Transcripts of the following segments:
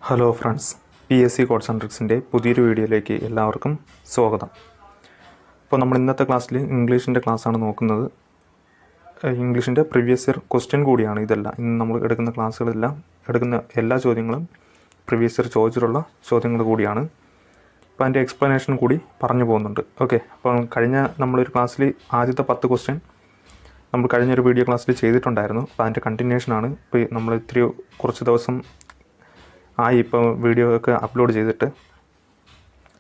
Hello friends, PSC codes and ട്രിക്സിൻ്റെ പുതിയൊരു വീഡിയോയിലേക്ക് എല്ലാവർക്കും സ്വാഗതം. അപ്പോൾ നമ്മൾ ഇന്നത്തെ ക്ലാസ്സിൽ ഇംഗ്ലീഷിൻ്റെ ക്ലാസ്സാണ് നോക്കുന്നത്. ഇംഗ്ലീഷിൻ്റെ പ്രീവിയസ് ഇയർ ക്വസ്റ്റ്യൻ കൂടിയാണ് ഇതെല്ലാം. ഇന്ന് നമ്മൾ എടുക്കുന്ന ക്ലാസ്സുകളെല്ലാം എടുക്കുന്ന എല്ലാ ചോദ്യങ്ങളും പ്രീവിയസ് ഇയർ ചോദിച്ചിട്ടുള്ള ചോദ്യങ്ങൾ കൂടിയാണ്. അപ്പോൾ അതിൻ്റെ എക്സ്പ്ലനേഷൻ കൂടി പറഞ്ഞു പോകുന്നുണ്ട്. ഓക്കെ, അപ്പോൾ കഴിഞ്ഞ നമ്മളൊരു ക്ലാസ്സിൽ ആദ്യത്തെ 10 ക്വസ്റ്റ്യൻ നമ്മൾ കഴിഞ്ഞൊരു വീഡിയോ ക്ലാസ്സിൽ ചെയ്തിട്ടുണ്ടായിരുന്നു. അപ്പോൾ അതിൻ്റെ കണ്ടിന്യൂഷനാണ്. ഇപ്പോൾ നമ്മൾ കുറച്ച് ദിവസം ഇപ്പോൾ വീഡിയോ ഒക്കെ അപ്ലോഡ് ചെയ്തിട്ട്.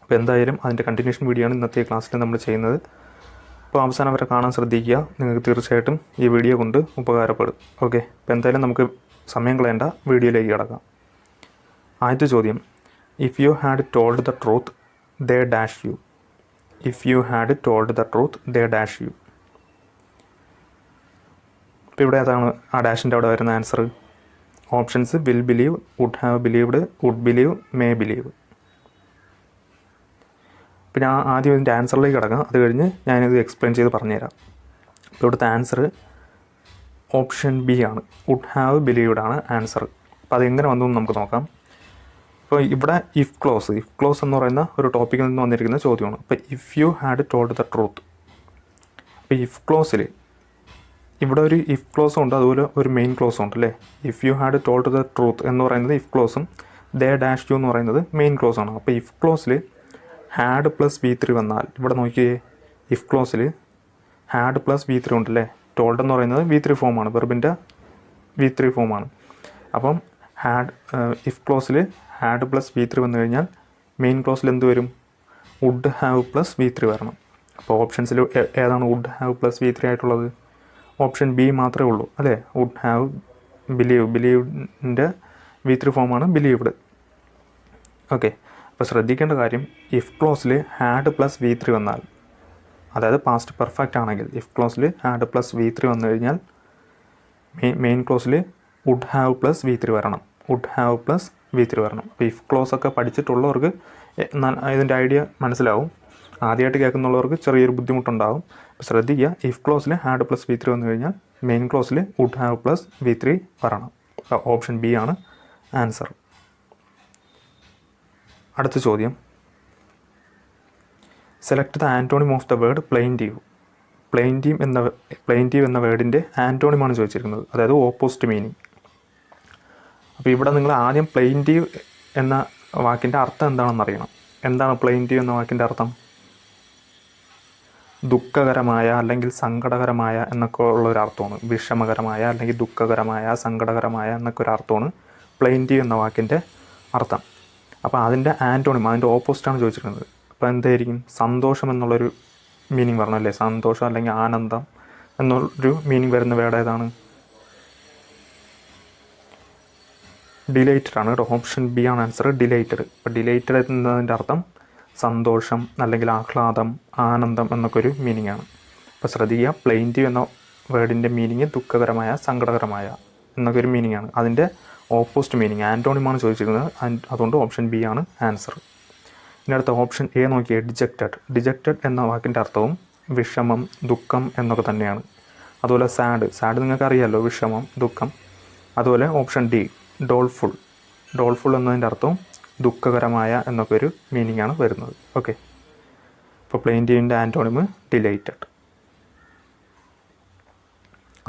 അപ്പോൾ എന്തായാലും അതിൻ്റെ കണ്ടിന്യൂഷൻ വീഡിയോ ആണ് ഇന്നത്തെ ക്ലാസ്സിൽ നമ്മൾ ചെയ്യുന്നത്. അപ്പോൾ അവസാനം വരെ കാണാൻ ശ്രദ്ധിക്കുക. നിങ്ങൾക്ക് തീർച്ചയായിട്ടും ഈ വീഡിയോ കൊണ്ട് ഉപകാരപ്പെടും. ഓക്കെ, അപ്പോൾ എന്തായാലും നമുക്ക് സമയം കളയേണ്ട, വീഡിയോയിലേക്ക് കിടക്കാം. ആദ്യത്തെ ചോദ്യം, if you had told the truth they dash you. If you had told the truth they dash you. അപ്പോൾ ഇവിടെ അതാണ് ആ ഡാഷിൻ്റെ അവിടെ വരുന്ന answer. Options will believe, would have believed, would believe, may believe. പിന്നെ ആദ്യം ഇതിൻ്റെ ആൻസറിലേക്ക് കിടക്കാം. അത് കഴിഞ്ഞ് ഞാനിത് എക്സ്പ്ലെയിൻ ചെയ്ത് പറഞ്ഞുതരാം. അപ്പോൾ ഇവിടുത്തെ ആൻസർ ഓപ്ഷൻ ബി ആണ്. വുഡ് ഹാവ് ബിലീവ്ഡ് ആണ് ആൻസർ. അപ്പോൾ അതെങ്ങനെ വന്നു എന്ന് നമുക്ക് നോക്കാം. അപ്പോൾ ഇവിടെ ഇഫ് ക്ലോസ് എന്ന് പറയുന്ന ഒരു ടോപ്പിക്കിൽ നിന്ന് വന്നിരിക്കുന്ന ചോദ്യമാണ്. അപ്പോൾ if you had told the truth. അപ്പോൾ ഇഫ് ക്ലോസിൽ ഇവിടെ ഒരു ഇഫ് ക്ലോസും ഉണ്ട്, അതുപോലെ ഒരു മെയിൻ ക്ലോസും ഉണ്ട് അല്ലേ. If you had told the truth എന്ന് പറയുന്നത് ഇഫ് ക്ലോസും ദേ ഡാഷ് യു എന്ന് പറയുന്നത് മെയിൻ ക്ലോസ് ആണ്. അപ്പോൾ ഇഫ് ക്ലോസിൽ ഹാഡ് പ്ലസ് V3 വന്നാൽ, ഇവിടെ നോക്കിയേ, ഇഫ് ക്ലോസിൽ ഹാഡ് പ്ലസ് V3 ഉണ്ടല്ലേ. ടോൾഡ് എന്ന് പറയുന്നത് V3 ഫോമാണ്, വെർബിൻ്റെ V3 ഫോമാണ്. അപ്പം ഇഫ് ക്ലോസിൽ ഹാഡ് പ്ലസ് V3 വന്നു കഴിഞ്ഞാൽ മെയിൻ ക്ലോസിൽ എന്ത് വരും? വുഡ് ഹാവ് പ്ലസ് V3 വരണം. അപ്പോൾ ഓപ്ഷൻസിൽ ഏതാണ് വുഡ് ഹാവ് പ്ലസ് V3 ആയിട്ടുള്ളത്? ഓപ്ഷൻ ബി മാത്രമേ ഉള്ളൂ അല്ലേ. വുഡ് ഹാവ് ബിലീവ്ഡിൻ്റെ V3 ഫോമാണ് ബിലീവ്ഡ്. ഓക്കെ, അപ്പോൾ ശ്രദ്ധിക്കേണ്ട കാര്യം, ഇഫ് ക്ലോസിൽ ഹാഡ് പ്ലസ് V3 വന്നാൽ, അതായത് പാസ്റ്റ് പെർഫെക്റ്റ് ആണെങ്കിൽ ഇഫ് ക്ലോസിൽ ഹാഡ് പ്ലസ് V3 വന്നു കഴിഞ്ഞാൽ മെയിൻ ക്ലോസിൽ വുഡ് ഹാവ് പ്ലസ് V3 വരണം. വുഡ് ഹാവ് പ്ലസ് V3 വരണം. അപ്പോൾ ഇഫ് ക്ലോസ് ഒക്കെ പഠിച്ചിട്ടുള്ളവർക്ക് ഇതിൻ്റെ ഐഡിയ മനസ്സിലാവും. ആദ്യമായിട്ട് കേൾക്കുന്നുള്ളവർക്ക് ചെറിയൊരു ബുദ്ധിമുട്ടുണ്ടാകും. അപ്പോൾ ശ്രദ്ധിക്കുക, ഇഫ് ക്ലോസിൽ ഹാഡ് പ്ലസ് V3 വന്നു കഴിഞ്ഞാൽ മെയിൻ ക്ലോസിൽ വുഡ് ഹാവ് പ്ലസ് V3 വരണം. ഓപ്ഷൻ ബി ആണ് ആൻസർ. അടുത്ത ചോദ്യം, select the antonym of the word plaintive. Plaintive എന്ന വേർഡിൻ്റെ ആൻറ്റോണിമാണ് ചോദിച്ചിരിക്കുന്നത്, അതായത് ഓപ്പോസിറ്റ് മീനിങ്. അപ്പോൾ ഇവിടെ നിങ്ങൾ ആദ്യം പ്ലെയിൻറ്റീവ് എന്ന വാക്കിൻ്റെ അർത്ഥം എന്താണെന്ന് അറിയണം. എന്താണ് പ്ലെയിൻറ്റീവ് എന്ന വാക്കിൻ്റെ അർത്ഥം? ദുഃഖകരമായ അല്ലെങ്കിൽ സങ്കടകരമായ എന്നൊക്കെ ഉള്ളൊരു അർത്ഥമാണ്. വിഷമകരമായ അല്ലെങ്കിൽ ദുഃഖകരമായ, സങ്കടകരമായ എന്നൊക്കെ ഒരു അർത്ഥമാണ് പ്ലെയിൻറ്റീവ് എന്ന വാക്കിൻ്റെ അർത്ഥം. അപ്പോൾ അതിൻ്റെ ആൻറ്റോണിം, അതിൻ്റെ ഓപ്പോസിറ്റാണ് ചോദിച്ചിരിക്കുന്നത്. അപ്പോൾ എന്തായിരിക്കും? സന്തോഷം എന്നുള്ളൊരു മീനിങ് പറഞ്ഞു അല്ലേ. സന്തോഷം അല്ലെങ്കിൽ ആനന്ദം എന്നൊരു മീനിങ് വരുന്ന വേർഡ് ഏതാണ്? ഡിലൈറ്റഡ് ആണ് കേട്ടോ. ഓപ്ഷൻ ബി ആണ് ആൻസർ, ഡിലൈറ്റഡ്. അപ്പോൾ ഡിലൈറ്റഡ് എന്നതിൻ്റെ അർത്ഥം സന്തോഷം അല്ലെങ്കിൽ ആഹ്ലാദം, ആനന്ദം എന്നൊക്കെ ഒരു മീനിങ് ആണ്. അപ്പോൾ ശ്രദ്ധിക്കുക, പ്ലെയിൻറ്റീവ് എന്ന വേർഡിൻ്റെ മീനിങ് ദുഃഖകരമായ, സങ്കടകരമായ എന്നൊക്കെ ഒരു മീനിങ് ആണ്. അതിൻ്റെ ഓപ്പോസിറ്റ് മീനിങ് ആൻറ്റോണിമാണ് ചോദിച്ചിരിക്കുന്നത്. അതുകൊണ്ട് ഓപ്ഷൻ ബി ആണ് ആൻസർ. ഇനി അടുത്ത ഓപ്ഷൻ എ നോക്കിയേ, ഡിജക്റ്റഡ്. ഡിജക്റ്റഡ് എന്ന വാക്കിൻ്റെ അർത്ഥവും വിഷമം, ദുഃഖം എന്നൊക്കെ തന്നെയാണ്. അതുപോലെ സാഡ് നിങ്ങൾക്ക് അറിയാമല്ലോ, വിഷമം, ദുഃഖം. അതുപോലെ ഓപ്ഷൻ ഡി ഡോൾഫുൾ എന്നതിൻ്റെ അർത്ഥവും ദുഃഖകരമായ എന്നൊക്കെ ഒരു മീനിങ് ആണ് വരുന്നത്. ഓക്കെ, ഇപ്പോൾ പ്ലെയിൻറ്റീവിൻ്റെ ആൻറ്റോണിം ഡിലൈറ്റഡ്.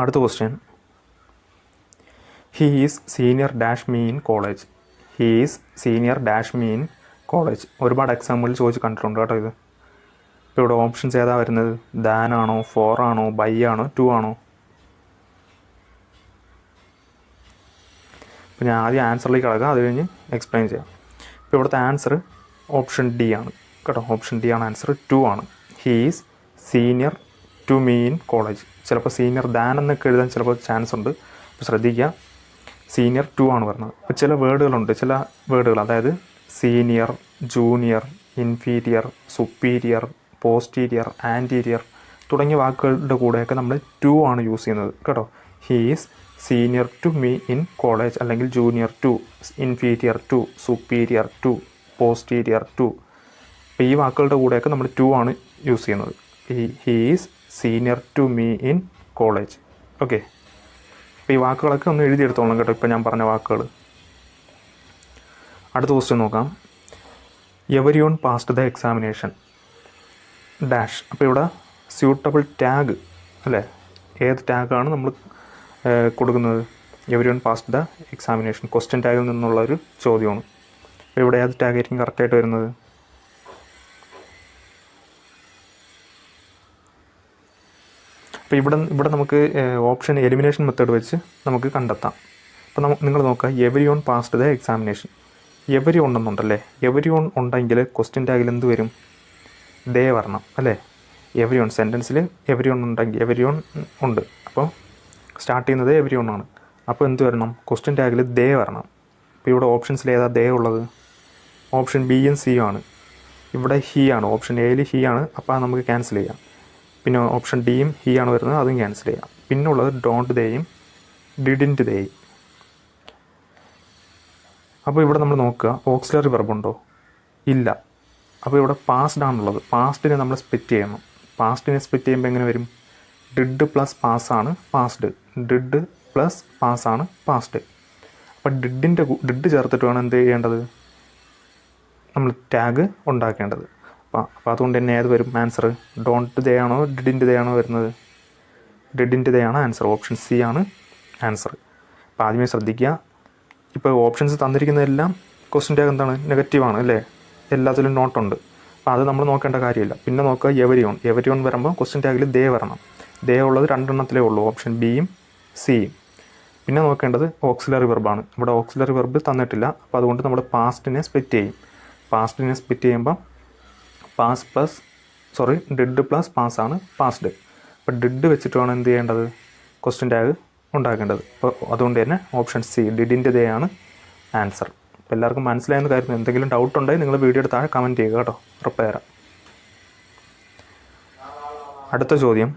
അടുത്ത question, he is senior dash me in college. He is senior dash me in college. ഒരുപാട് എക്സാമ്പിൾ ചോദിച്ച് കണ്ടിട്ടുണ്ട് കേട്ടോ ഇത്. ഇപ്പോൾ ഇവിടെ ഓപ്ഷൻസ് ഏതാ വരുന്നത്? ദാൻ ആണോ, ഫോർ ആണോ, ബൈ ആണോ, ടു ആണോ? അപ്പോൾ ഞാൻ ആദ്യം ആൻസറിലേക്ക് കിടക്കാം, അത് കഴിഞ്ഞ് എക്സ്പ്ലെയിൻ ചെയ്യാം. ഇപ്പോൾ ഇവിടുത്തെ ആൻസർ ഓപ്ഷൻ ഡി ആണ് കേട്ടോ. ഓപ്ഷൻ ഡി ആണ് ആൻസർ, 2 ആണ്. He is senior to me in college. ചിലപ്പോൾ സീനിയർ ദാൻ എന്നൊക്കെ എഴുതാൻ ചിലപ്പോൾ ചാൻസ് ഉണ്ട്. അപ്പോൾ ശ്രദ്ധിക്കുക, സീനിയർ 2 ആണ് പറഞ്ഞത്. അപ്പോൾ ചില വേർഡുകൾ അതായത് senior, junior, inferior, superior, posterior, anterior തുടങ്ങിയ വാക്കുകളുടെ കൂടെയൊക്കെ നമ്മൾ 2 ആണ് യൂസ് ചെയ്യുന്നത് കേട്ടോ. He is senior to me in college, അല്ലെങ്കിൽ ജൂനിയർ 2, ഇൻഫീരിയർ 2, സുപ്പീരിയർ 2, പോസ്റ്റീരിയർ 2. അപ്പോൾ ഈ വാക്കുകളുടെ കൂടെയൊക്കെ നമ്മൾ 2 ആണ് യൂസ് ചെയ്യുന്നത്. He is senior to me in college. Okay, അപ്പോൾ ഈ വാക്കുകളൊക്കെ ഒന്ന് എഴുതിയെടുത്തോളാം കേട്ടോ, ഇപ്പോൾ ഞാൻ പറഞ്ഞ വാക്കുകൾ. അടുത്ത ക്വസ്റ്റ്യൻ നോക്കാം. Every one passed the examination dash. അപ്പോൾ ഇവിടെ സ്യൂട്ടബിൾ ടാഗ് അല്ലേ, ഏത് ടാഗാണ് നമ്മൾ കൊടുക്കുന്നത്? Every one passed the examination question ടാഗിൽ നിന്നുള്ളൊരു ചോദ്യമാണ്. അപ്പോൾ ഇവിടെ ഏത് ടാഗ് ആയിരിക്കും കറക്റ്റായിട്ട് വരുന്നത്? അപ്പോൾ ഇവിടെ നമുക്ക് ഓപ്ഷൻ എലിമിനേഷൻ മെത്തേഡ് വെച്ച് നമുക്ക് കണ്ടെത്താം. അപ്പോൾ നിങ്ങൾ നോക്കുക, every one passed the examination. Every one എന്നുണ്ടല്ലേ, എവരി വൺ ഉണ്ടെങ്കിൽ ക്വസ്റ്റ്യൻ ടാഗിൽ എന്ത് വരും? ദേ വരണം അല്ലേ. എവരി വൺ സെൻറ്റൻസിൽ എവരി വൺ ഉണ്ടെങ്കിൽ എവരി വൺ ഉണ്ട്, അപ്പോൾ സ്റ്റാർട്ട് ചെയ്യുന്നത് എവരി വൺ ആണ്. അപ്പോൾ എന്ത് വരണം? ക്വസ്റ്റ്യൻ ടാഗിൽ ദേ വരണം. അപ്പോൾ ഇവിടെ ഓപ്ഷൻസിൽ ഏതാ ദേ ഉള്ളത്? ഓപ്ഷൻ ബിയും സിയും ആണ്. ഇവിടെ ഹി ആണ്, ഓപ്ഷൻ എയിൽ ഹി ആണ്, അപ്പോൾ നമുക്ക് ക്യാൻസൽ ചെയ്യാം. പിന്നെ ഓപ്ഷൻ ഡിയും ഹി ആണ് വരുന്നത്, അതും ക്യാൻസൽ ചെയ്യാം. പിന്നെ ഉള്ളത് ഡോണ്ട് ദേയും ഡിഡിൻറ്റ് ദേയും. അപ്പോൾ ഇവിടെ നമ്മൾ നോക്കുക, ഓക്സിലറി വെർബുണ്ടോ? ഇല്ല. അപ്പോൾ ഇവിടെ പാസ്ഡ് ആണുള്ളത്. പാസ്റ്റിനെ നമ്മൾ സ്പ്ലിറ്റ് ചെയ്യണം. പാസ്റ്റിനെ സ്പ്ലിറ്റ് ചെയ്യുമ്പോൾ എങ്ങനെ വരും? ഡിഡ് പ്ലസ് പാസ്സാണ് പാസ്ഡ്, ഡിഡ് പ്ലസ് പാസ്സാണ് പാസ്ഡ്. അപ്പോൾ ഡിഡ് ചേർത്തിട്ട് വേണം എന്ത് ചെയ്യേണ്ടത്? നമ്മൾ ടാഗ് ഉണ്ടാക്കേണ്ടത്. അപ്പോൾ അതുകൊണ്ട് തന്നെ ഏത് വരും ആൻസർ? ഡോണ്ട് ദേ ആണോ ഡിഡിൻറ്റ് ദേ ആണോ വരുന്നത്? ഡിഡിൻറ്റ് ദേ ആണ് ആൻസർ. ഓപ്ഷൻ സി ആണ് ആൻസർ. അപ്പോൾ ആദ്യമേ ശ്രദ്ധിക്കുക, ഇപ്പോൾ ഓപ്ഷൻസ് തന്നിരിക്കുന്നതെല്ലാം ക്വസ്റ്റ്യൻ ടാഗ് എന്താണ്? നെഗറ്റീവാണ് അല്ലേ, എല്ലാത്തിലും നോട്ടുണ്ട്. അപ്പോൾ അത് നമ്മൾ നോക്കേണ്ട കാര്യമില്ല. പിന്നെ നോക്കുക എവരി വൺ വരുമ്പോൾ ക്വസ്റ്റ്യൻ ടാഗിൽ ദേ വരണം. ദേ ഉള്ളത് 2 എണ്ണത്തിലേ ഉള്ളൂ, ഓപ്ഷൻ ബിയും സിയും. പിന്നെ നോക്കേണ്ടത് ഓക്സിലറി വെർബാണ്. ഇവിടെ ഓക്സിലറി വെർബ് തന്നിട്ടില്ല, അപ്പോൾ അതുകൊണ്ട് നമ്മൾ പാസ്റ്റിനെ സ്പ്ലിറ്റ് ചെയ്യും. പാസ്റ്റിനെ സ്പ്ലിറ്റ് ചെയ്യുമ്പോൾ ഡിഡ് പ്ലസ് പാസ്സാണ് പാസ്ഡ്. അപ്പോൾ ഡിഡ് വെച്ചിട്ട് വേണം എന്ത് ചെയ്യേണ്ടത്? ക്വസ്റ്റ്യൻ ടാഗ് ഉണ്ടാക്കേണ്ടത്. അപ്പോൾ അതുകൊണ്ട് തന്നെ ഓപ്ഷൻ സി ഡിഡിൻ്റെ ദേ ആണ് ആൻസർ. അപ്പോൾ എല്ലാവർക്കും മനസ്സിലായെന്ന് കരുതുന്നു. എന്തെങ്കിലും ഡൗട്ട് ഉണ്ടെങ്കിൽ നിങ്ങൾ വീഡിയോ താഴെ കമൻറ്റ് ചെയ്യുക കേട്ടോ, റിപ്ലൈ തരാം. അടുത്ത ചോദ്യം,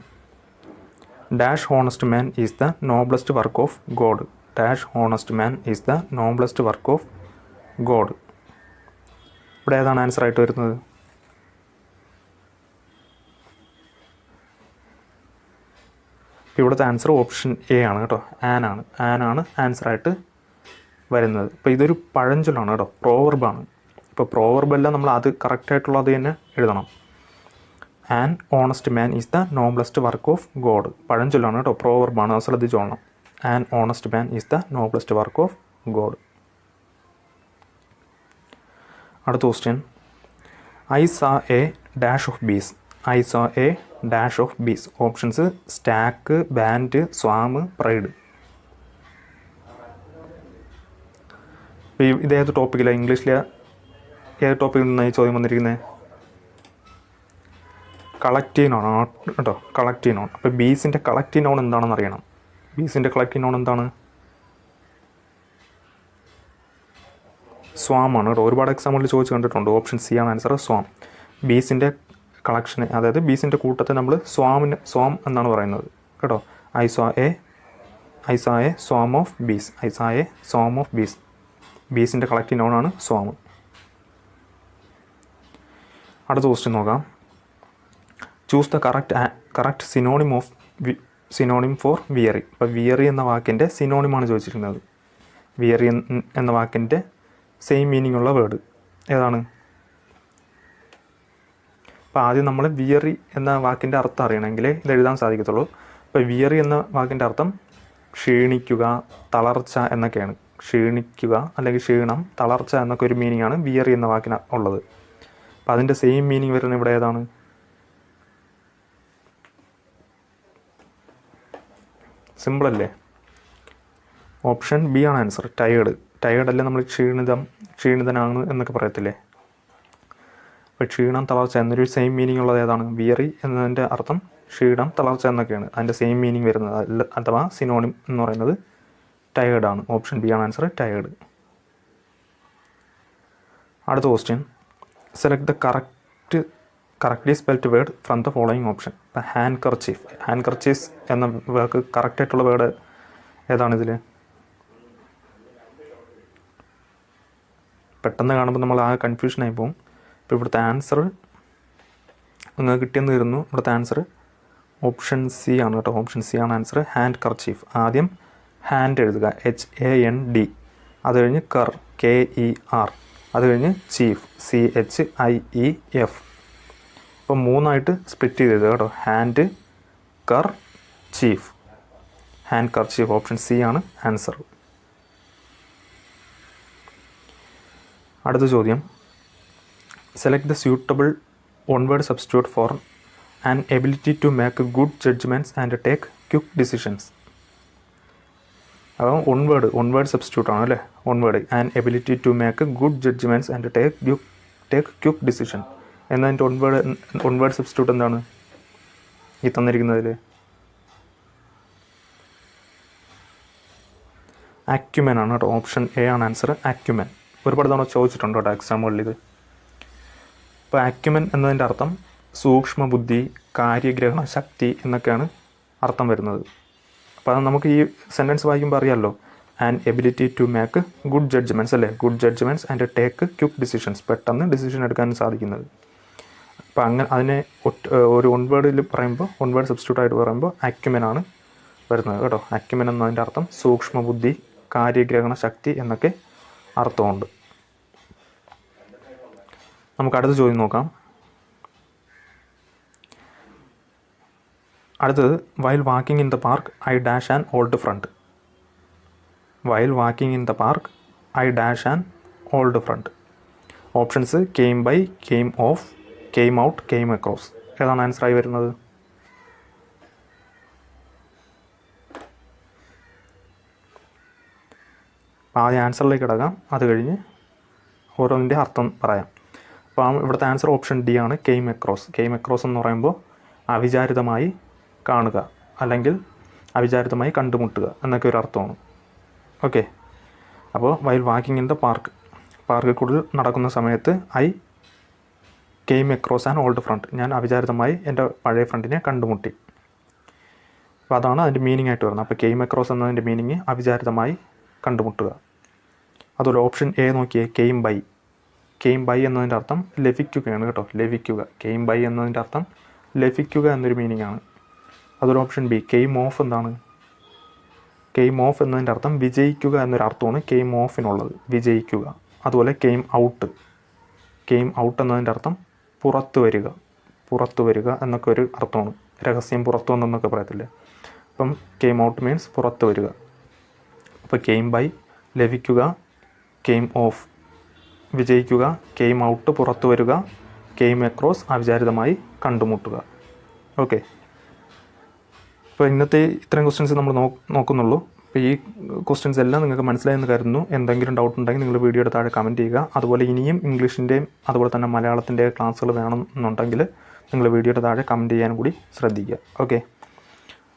dash honest man is the noblest work of God. Dash honest man is the noblest work of God. ഇവിടെ ഏതാണ് ആൻസർ ആയിട്ട് വരുന്നത്? ഇവിടുത്തെ ആൻസർ ഓപ്ഷൻ എ ആണ് കേട്ടോ, ആനാണ് ആൻസറായിട്ട് വരുന്നത്. ഇപ്പോൾ ഇതൊരു പഴഞ്ചൊല്ലാണ് കേട്ടോ, പ്രോവർബാണ്. ഇപ്പോൾ പ്രോവർബെല്ലാം നമ്മൾ അത് കറക്റ്റായിട്ടുള്ള അത് തന്നെ എഴുതണം. An honest man is the noblest work of God. പഴഞ്ചൊല്ലാണ് കേട്ടോ, പ്രോവർബാണ്, അത് ശ്രദ്ധിച്ചോളണം. An honest man is the noblest work of God. അടുത്ത question, I saw a dash of bees. I saw a dash of bees. Options stack, band, swarm, pride. ഇതേത് ടോപ്പിക്കിലാണ്? ഇംഗ്ലീഷിലെ ഏത് ടോപ്പിക്കിൽ നിന്നാണ് ഈ ചോദ്യം വന്നിരിക്കുന്നത്? കളക്റ്റീവ് നോൺ കേട്ടോ, കളക്റ്റീവ് നോൺ. അപ്പോൾ ബീസിൻ്റെ കളക്റ്റീവ് നോൺ എന്താണെന്ന് അറിയണം. ബീസിൻ്റെ കളക്റ്റീവ് നോൺ എന്താണ്? സ്വാം ആണ് കേട്ടോ. ഒരുപാട് എക്സാമ്പിളിൽ ചോദിച്ച് കണ്ടിട്ടുണ്ട്. ഓപ്ഷൻ സി ആണ് ആൻസർ, സ്വാം. ബീസിൻ്റെ കളക്ഷന്, അതായത് ബീസിൻ്റെ കൂട്ടത്തെ നമ്മൾ സ്വാം എന്നാണ് പറയുന്നത് കേട്ടോ. I saw a swarm of bees. I saw a swarm of bees. ബീസിൻ്റെ കളക്റ്റീവ് നോണാണ് സ്വാം. അടുത്ത ക്വസ്റ്റ്യൻ നോക്കാം. Choose the correct synonym for weary. ഇപ്പോൾ വിയറി എന്ന വാക്കിൻ്റെ സിനോണിമാണ് ചോദിച്ചിരിക്കുന്നത്. വിയറി എന്ന വാക്കിൻ്റെ സെയിം മീനിങ് ഉള്ള വേർഡ് ഏതാണ്? അപ്പോൾ ആദ്യം നമ്മൾ വിയറി എന്ന വാക്കിൻ്റെ അർത്ഥം അറിയണമെങ്കിൽ ഇത് എഴുതാൻ സാധിക്കത്തുള്ളൂ. അപ്പോൾ വിയറി എന്ന വാക്കിൻ്റെ അർത്ഥം ക്ഷീണിക്കുക, തളർച്ച എന്നൊക്കെയാണ്. ക്ഷീണിക്കുക അല്ലെങ്കിൽ ക്ഷീണം, തളർച്ച എന്നൊക്കെ ഒരു മീനിങ് ആണ് വിയറി എന്ന വാക്കിന് ഉള്ളത്. അപ്പോൾ അതിൻ്റെ സെയിം മീനിങ് വരുന്ന ഇവിടെ ഏതാണ്? സിമ്പിളല്ലേ, ഓപ്ഷൻ ബി ആണ് ആൻസർ, ടയേർഡ്. ടയേർഡ് അല്ലേ നമ്മൾ ക്ഷീണിതനാണ് എന്നൊക്കെ പറയത്തില്ലേ. അപ്പോൾ ക്ഷീണം, തളർച്ച എന്നൊരു സെയിം മീനിങ് ഉള്ളത് ഏതാണ്? വിയറി എന്നതിൻ്റെ അർത്ഥം ക്ഷീണം, തളർച്ച എന്നൊക്കെയാണ്. അതിൻ്റെ സെയിം മീനിങ് വരുന്നത് അഥവാ സിനോണിം എന്ന് പറയുന്നത് ടയേർഡാണ്. ഓപ്ഷൻ ബി ആണ് ആൻസർ, ടയേർഡ്. അടുത്ത question, select the correctly spelled word from the following option. ഇപ്പം ഹാൻകർച്ചീഫ് എന്ന വാക്ക് കറക്റ്റായിട്ടുള്ള വേർഡ് ഏതാണിതിൽ? പെട്ടെന്ന് കാണുമ്പോൾ നമ്മൾ ആ കൺഫ്യൂഷനായി പോകും. ഇപ്പോൾ ഇവിടുത്തെ ആൻസർ നിങ്ങൾക്ക് കിട്ടിയെന്ന് വരുന്നു. ഇവിടുത്തെ ആൻസർ ഓപ്ഷൻ സി ആണ് കേട്ടോ, ഓപ്ഷൻ സി ആണ് ആൻസർ, ഹാൻകർച്ചീഫ്. ആദ്യം ഹാൻഡ് എഴുതുക, HAND, അത് കഴിഞ്ഞ് KER, അത് കഴിഞ്ഞ് ചീഫ്, CHIEF. അപ്പോൾ 3ആയിട്ട് സ്പ്ലിറ്റ് ചെയ്തത് കേട്ടോ. Handkerchief, handkerchief. Option C ആണ് ആൻസർ. അടുത്ത ചോദ്യം, select the suitable one word substitute for an ability to make good judgements and take quick decisions. അപ്പോൾ വൺ വേർഡ് സബ്സ്റ്റിറ്റ്യൂട്ട് ആണ് അല്ലേ. One word, an ability to make good judgements and take quick decision എന്നതിൻ്റെ one word substitute എന്താണ് ഈ തന്നിരിക്കുന്നതിൽ? Acumen ആണ് കേട്ടോ. Option A ആണ് ആൻസർ, അക്യുമെൻ. ഒരുപാട് തവണ ചോദിച്ചിട്ടുണ്ട് കേട്ടോ എക്സാമുകളിൽ ഇത്. ഇപ്പോൾ അക്യുമെൻ എന്നതിൻ്റെ അർത്ഥം സൂക്ഷ്മ ബുദ്ധി, കാര്യഗ്രഹണ ശക്തി എന്നൊക്കെയാണ് അർത്ഥം വരുന്നത്. അപ്പോൾ അത് നമുക്ക് ഈ സെൻറ്റൻസ് വായിക്കുമ്പോൾ അറിയാമല്ലോ, an ability to make good judgments അല്ലേ, good judgements and take quick decisions, പെട്ടെന്ന് ഡിസിഷൻ എടുക്കാൻ സാധിക്കുന്നത്. അപ്പോൾ അങ്ങനെ അതിനെ ഒരു വൺ വേർഡിൽ പറയുമ്പോൾ, വൺ വേർഡ് സബ്സ്റ്റിറ്റ്യൂട്ട് ആയിട്ട് പറയുമ്പോൾ അക്യുമെൻ ആണ് വരുന്നത് കേട്ടോ. അക്യുമെൻ എന്നതിൻ്റെ അർത്ഥം സൂക്ഷ്മ ബുദ്ധി, കാര്യഗ്രഹണ ശക്തി എന്നൊക്കെ അർത്ഥമുണ്ട്. നമുക്ക് അടുത്ത ചോദ്യം നോക്കാം. അടുത്തത്, while walking in the park I dash an old friend. While walking in the park I dash an old friend. Options came by, came off, came out, came across. ഏതാണ് ആൻസറായി വരുന്നത്? ആദ്യം ആൻസറിലേക്ക് കിടക്കാം, അത് കഴിഞ്ഞ് ഓരോന്നിൻ്റെ അർത്ഥം പറയാം. അപ്പോൾ ഇവിടുത്തെ ആൻസർ ഓപ്ഷൻ ഡി ആണ്, കെയിം അക്രോസ്. കെയിം അക്രോസ് എന്ന് പറയുമ്പോൾ അവിചാരിതമായി കാണുക അല്ലെങ്കിൽ അവിചാരിതമായി കണ്ടുമുട്ടുക എന്നൊക്കെ ഒരു അർത്ഥമാണ്. ഓക്കെ. അപ്പോൾ വൈൽ വാക്കിംഗ് ഇൻ ദ പാർക്കിൽ കൂടുതൽ നടക്കുന്ന സമയത്ത് I came across an old front, ഞാൻ അവിചാരിതമായി എൻ്റെ പഴയ ഫ്രണ്ടിനെ കണ്ടുമുട്ടി. അപ്പോൾ അതാണ് അതിൻ്റെ മീനിങ് ആയിട്ട് വരുന്നത്. അപ്പോൾ കെയിം അക്രോസ് എന്നതിൻ്റെ മീനിങ് അവിചാരിതമായി കണ്ടുമുട്ടുക. അതുപോലെ ഓപ്ഷൻ എ നോക്കിയേ, കെയിം ബൈ. കെയിം ബൈ എന്നതിൻ്റെ അർത്ഥം ലഭിക്കുകയാണ് കേട്ടോ, ലഭിക്കുക. കെയിം ബൈ എന്നതിൻ്റെ അർത്ഥം ലഭിക്കുക എന്നൊരു മീനിങ് ആണ്. അതൊരു ഓപ്ഷൻ ബി, കെയിം ഓഫ്. എന്താണ് കെയിം ഓഫ് എന്നതിൻ്റെ അർത്ഥം വിജയിക്കുക എന്നൊരു അർത്ഥമാണ് കെയിം ഓഫിനുള്ളത്, വിജയിക്കുക. അതുപോലെ കെയിം ഔട്ട്. കെയിം ഔട്ട് എന്നതിൻ്റെ അർത്ഥം പുറത്തു വരിക എന്നൊക്കെ ഒരു അർത്ഥമാണ്. രഹസ്യം പുറത്തു വന്നെന്നൊക്കെ പറയത്തില്ലേ. അപ്പം കെയിം ഔട്ട് മീൻസ് പുറത്തു വരിക. അപ്പോൾ കെയിം ബൈ ലഭിക്കുക, കെയിം ഓഫ് വിജയിക്കുക, കെയിം ഔട്ട് പുറത്തു വരിക, കെയിം അക്രോസ് അവിചാരിതമായി കണ്ടുമുട്ടുക. ഓക്കെ. അപ്പോൾ ഇന്നത്തെ ഇത്രയും ക്വസ്റ്റ്യൻസ് നമ്മൾ നോക്കുന്നുള്ളൂ. അപ്പോൾ ഈ ക്വസ്റ്റ്യൻസ് എല്ലാം നിങ്ങൾക്ക് മനസ്സിലായെന്ന് കരുതുന്നു. എന്തെങ്കിലും ഡൗട്ട് ഉണ്ടെങ്കിൽ നിങ്ങൾ വീഡിയോയുടെ താഴെ കമൻറ്റ് ചെയ്യുക. അതുപോലെ ഇനിയും ഇംഗ്ലീഷിൻ്റെയും അതുപോലെ തന്നെ മലയാളത്തിൻ്റെ ക്ലാസ്സുകൾ വേണമെന്നുണ്ടെങ്കിൽ നിങ്ങൾ വീഡിയോയുടെ താഴെ കമൻറ്റ് ചെയ്യാനും കൂടി ശ്രദ്ധിക്കുക. ഓക്കെ.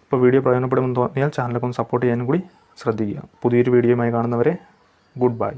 അപ്പോൾ വീഡിയോ പ്രയോജനപ്പെടുമെന്ന് തോന്നിയാൽ ചാനലൊക്കെ ഒന്ന് സപ്പോർട്ട് ചെയ്യാനും കൂടി ശ്രദ്ധിക്കുക. പുതിയൊരു വീഡിയോയുമായി കാണുന്നവരെ ഗുഡ് ബൈ.